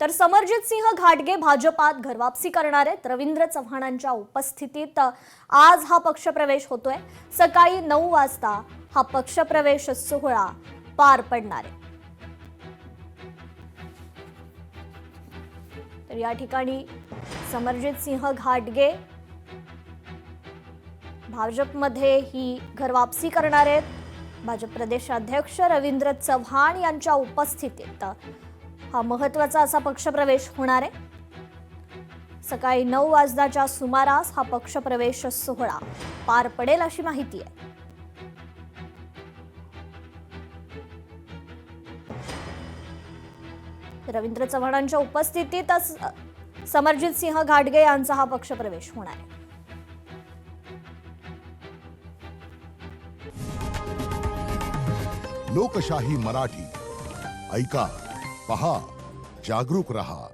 तर समरजित सिंह घाटगे भाजपात घरवापसी करणार आहेत। रवींद्र चव्हाणांच्या उपस्थितीत आज हा पक्षप्रवेश होतोय। सकाळी 9 वाजता हा पक्षप्रवेश सोहळा पार पडणार आहे। तर या ठिकाणी समरजित सिंह घाटगे भाजपमध्ये ही घरवापसी करणार आहेत। भाजप प्रदेशाध्यक्ष रवींद्र चव्हाण यांच्या उपस्थितीत हा महत्त्वाचा असा पक्षप्रवेश होणार आहे। सकाळी 9 वाजताच्या सुमारास हा पक्षप्रवेश सोहळा पार पडेल अशी माहिती आहे। रवींद्र चव्हाणांच्या उपस्थितीत समरजित सिंह घाटगे यांचा हा पक्षप्रवेश होणार आहे। लोकशाही मराठी ऐका, पहा, जागरूक रहा।